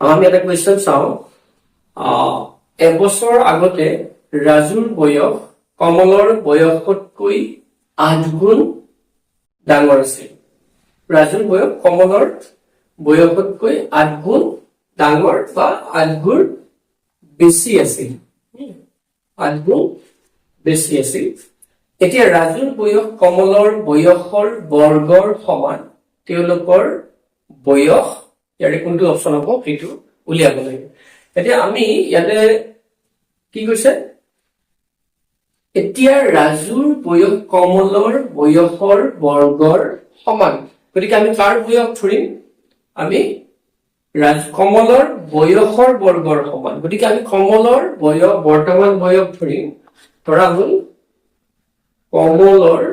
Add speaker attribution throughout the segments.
Speaker 1: আমি এটা কুৱেশ্যন চাওঁ এবছৰ আগতে ৰাজুৰ বয়স কমলৰ বয়সতকৈ 8 গুণ ডাঙৰ আছিল। ৰাজুৰ বয়স কমলৰ বয়সতকৈ 8 গুণ ডাঙৰ বা 8 গুণ বেছি আছিল। 8 গুণ বেছি আছিল। এতিয়া ৰাজুৰ বয়স কমলৰ বয়সৰ বৰ্গৰ সমান। তেওঁলোকৰ বয়স ইয়াৰে কোনটো অপচন হ'ব সেইটো উলিয়াব লাগে। এতিয়া আমি ইয়াতে কি কৈছে, এতিয়া ৰাজুৰ বয়স কমলৰ বয়সৰ বৰ্গৰ সমান। গতিকে আমি কাৰ বয়স ধৰিম? আমি কমলৰ বয়সৰ বৰ্গৰ সমান। গতিকে আমি কমলৰ বয়স বৰ্তমান বয়স ধৰিম। ধৰা হ'ল কমলৰ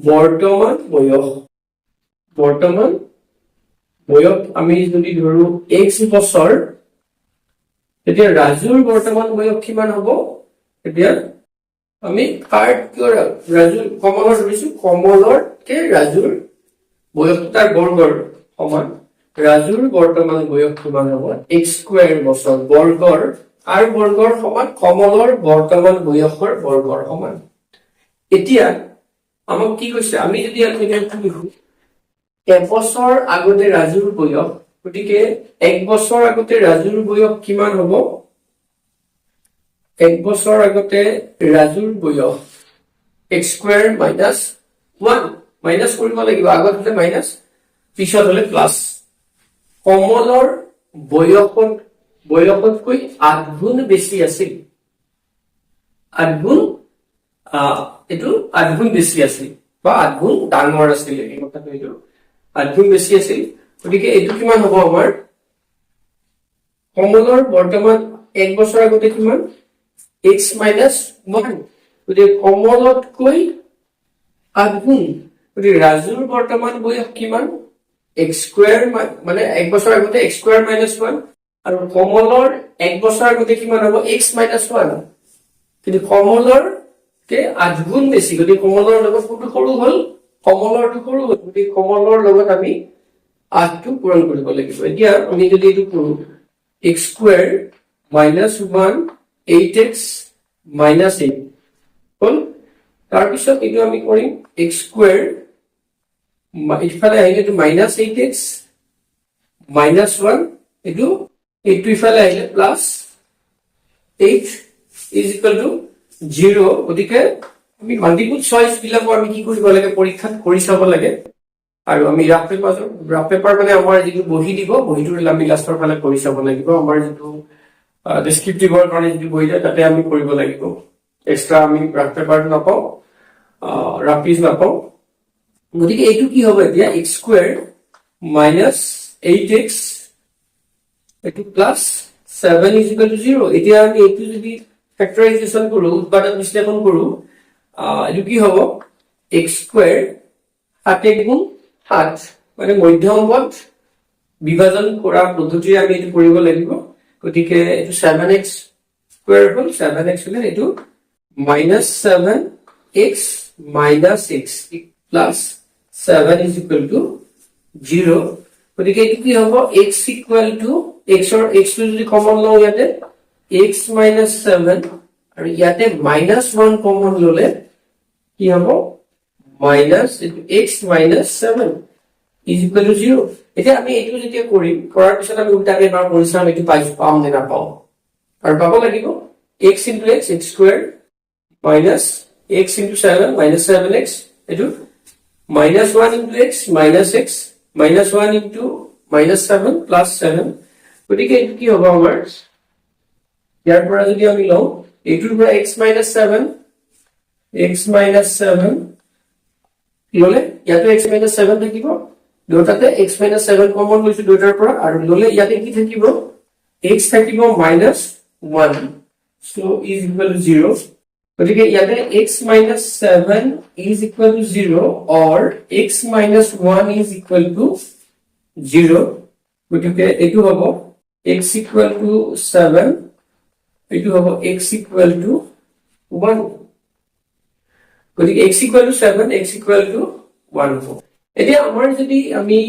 Speaker 1: বৰ্তমান বয়স আমি যদি ধৰো x বছৰ, তেতিয়া ৰাজুৰ বৰ্তমান বয়স কিমান হ'ব? এতিয়া আমি ৰাজুৰ কমলৰ ধৰিছো, কমলতকে ৰাজুৰ বয়স তাৰ বৰ্গৰ সমান। ৰাজুৰ বৰ্তমান বয়স কিমান হ'ব? x স্কয়াৰ বছৰ বৰ্গৰ আৰু বৰ্গৰ সমান কমলৰ বৰ্তমান বয়সৰ বৰ্গৰ সমান। এতিয়া আমাক কি কৈছে, আমি যদি লিখো এবছৰ আগতে ৰাজুৰ বয়স, গতিকে 1 বছৰ আগতে ৰাজুৰ বয়স কিমান হ'ব? 1 বছৰ আগতে ৰাজুৰ বয়স x স্কয়াৰ মাইনাছ 1 মাইনাছ কৰিব লাগিব। আগত হলে মাইনাছ, পিছত হলে প্লাছ। কমলৰ বয়সতকৈ 8 গুণ বেছি আছিল। 8 গুণ এইটো 8 গুণ বেছি আছিল বা 8 গুণ ডাঙৰ আছিল। এই কথাটো এইটো 8 গুণ বেছি আছিল। গতিকে এইটো কিমান হ'ব আমাৰ? কমলৰ বৰ্তমান 1 বছৰ আগতে কিমান? x minus 1। গতিকে কমলতকৈ 8 গুণ। গতিকে ৰাজুৰ বৰ্তমান বয়স কিমান? x স্কয়াৰ মানে 1 বছৰ আগতে x স্কয়াৰ মাইনাছ 1 আৰু কমলৰ 1 বছৰ আগতে কিমান হ'ব? x minus 1। কিন্তু কমলৰ 8 গুণ বেছি। গতিকে কমলৰ লগত কোনটো সৰু হ'ল? কমলৰটো সৰু হ'ল। গতিকে কমলৰ লগত আমি 8টো পূৰণ কৰিব লাগিব। এতিয়া আমি যদি এইটো কৰো x square minus 1 8x minus 8 হ'ল। তাৰপিছত এইটো আমি কৰিম x স্কয়াৰ ইফালে আহিলে এইটো মাইনাছ 8x মাইনাছ 1, এইটো ইফালে আহিলে প্লাছ 8 ইজ ইকুৱেল টু 0। গতিকে আমি মাল্টিপল চইচ বিলাকো আমি কি কৰিব লাগে? পৰীক্ষাত কৰি চাব লাগে। আৰু আমি ৰাফ পেপাৰ মানে আমাৰ যিটো বহি দিব, বহিটোৰ আমি লাষ্টৰ ফালে কৰি চাব লাগিব। আমাৰ যিটো ডেছক্ৰিপটিভৰ কাৰণে যিটো বহি যায় তাতে আমি কৰিব লাগিব। এক্সট্ৰা আমি ৰাফ পেপাৰটো নাপাওঁ, ৰাফ পিচ নাপাওঁ। গতিকে এইটো কি হ'ব এতিয়া? x স্কয়াৰ মাইনাছ 8x এইটো প্লাছ 7 ইজ ইকুৱেল টু 0। এতিয়া আমি এইটো যদি ফেক্টৰাইজেশ্যন কৰো, উৎপাদক বিশ্লেষণ কৰো, এইটো কি হ'ব? x স্কয়াৰ 7 গুণ 7 মানে মধ্য অংকত বিভাজন কৰা পদ্ধতিৰে আমি এইটো কৰিব লাগিব। গতিকে এইটো 7x স্কয়াৰ হ'ল, 7x হলে এইটো minus 7x minus 6 plus 7 is equal to 0। গতিকে এইটো কি হ'ব? x ইকুৱেল টু x টো যদি কমন লওঁ ইয়াতে x মাইনাছ 7 আৰু ইয়াতে মাইনাছ 1 কমন ললে কি হ'ব? Minus x minus 7 is equal to 0। এতিয়া আমি এইটো যেতিয়া কৰিম, কৰাৰ পিছত আমি উল্টাকে এবাৰ কৰি চাম এইটো পাম নে নাপাওঁ। আৰু পাব লাগিব x into x square minus x into 7 minus 7x, এইটো minus 1 into x minus x minus 1 into minus 7 plus 7। গতিকে এইটো কি হ'ব আমাৰ? ইয়াৰ পৰা যদি আমি লওঁ এইটোৰ পৰা x মাইনাছ 7 ললে ইয়াতে x মাইনাছ 7 থাকিব। দুটাতে x মাইনাছ 7 কমন লৈছো দুটাৰ পৰা, আৰু ললে ইয়াতে কি থাকিব? x থাকিব minus 1, so is equal to 0। গতিকে ইয়াতে x minus 7 is equal to 0 or x minus 1 is equal to 0। গতিকে এইটো হ'ব x equal to 7, এইটো হ'ব x equal to 1। গতিকে x equal to 7, x equal to 1 হ'ব। এতিয়া আমাৰ যদি আমি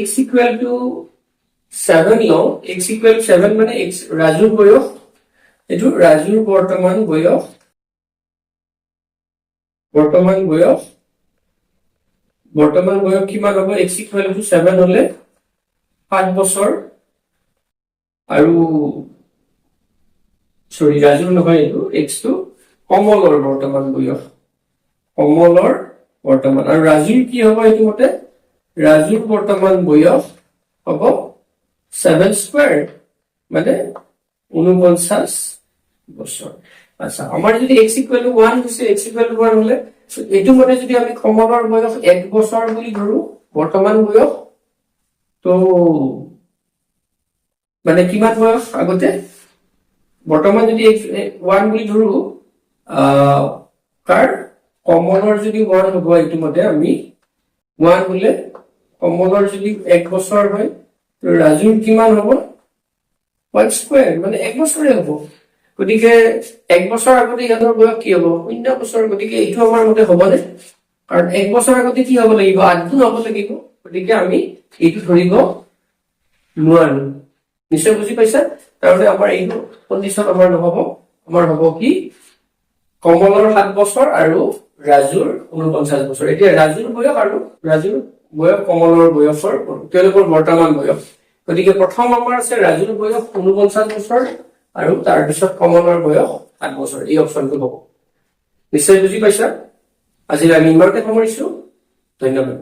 Speaker 1: x ইকুৱেল টু 7 লওঁ, x ইকুৱেল 7 মানে x ৰাজুৰ বয়স, এইটো ৰাজুৰ বৰ্তমান বয়স কিমান হ'ব? x ইকুৱেল টু 7 হলে 5 বছৰ, আৰু সৰি ৰাজুৰ নহয়, এইটো x টো কমলৰ বৰ্তমান বয়স, আৰু ৰাজুৰ কি হ'ব? এইটো মতে ৰাজুৰ বৰ্তমান বয়স হ'ব 7 স্কোয়াৰ মানে 49 বছৰ। আচ্ছা, আমাৰ যদি x ইকুৱেল টু 1 হৈছে, x ইকুৱেল টু 1 হলে এইটো মতে যদি আমি কমলৰ বয়স 1 বছৰ বুলি ধৰো, বৰ্তমান বয়স তো মানে কিমান বয়স আগতে বৰ্তমান যদি 1 বুলি ধৰো, কাৰ কমলৰ যদি 1 হ'ব, এইটো মতে আমি 1 হলে কমলৰ যদি 1 বছৰ হয়, তো ৰাজুৰ কিমান হ'ব? 1 স্কোয়াৰ মানে 1 বছৰে হ'ব। গতিকে 1 বছৰ আগতে ইয়াৰ বয়স কি হ'ব? 0 বছৰ। গতিকে এইটো আমাৰ মতে হ'বনে? কাৰণ 1 বছৰ আগতে কি হ'ব লাগিব? 8 গুণ হ'ব লাগিব। গতিকে আমি এইটো ধৰিব নোৱাৰো। নিশ্চয় বুজি পাইছা? তাৰমানে আমাৰ এইটো কণ্ডিশ্যন আমাৰ নহ'ব, আমাৰ হ'ব কি কমলৰ 7 বছৰ আৰু ৰাজুৰ 49 বছৰ। এতিয়া ৰাজুৰ বয়স কমলৰ বয়সৰ তেওঁলোকৰ বৰ্তমান বয়স। গতিকে প্ৰথম আমাৰ আছে ৰাজুৰ বয়স 49 বছৰ আৰু তাৰপিছত কমলৰ বয়স 7 বছৰ। এই অপশ্যনটো হ'ব। নিশ্চয় বুজি পাইছা? আজিলৈ আমি ইমানতে সামৰিছো। ধন্যবাদ।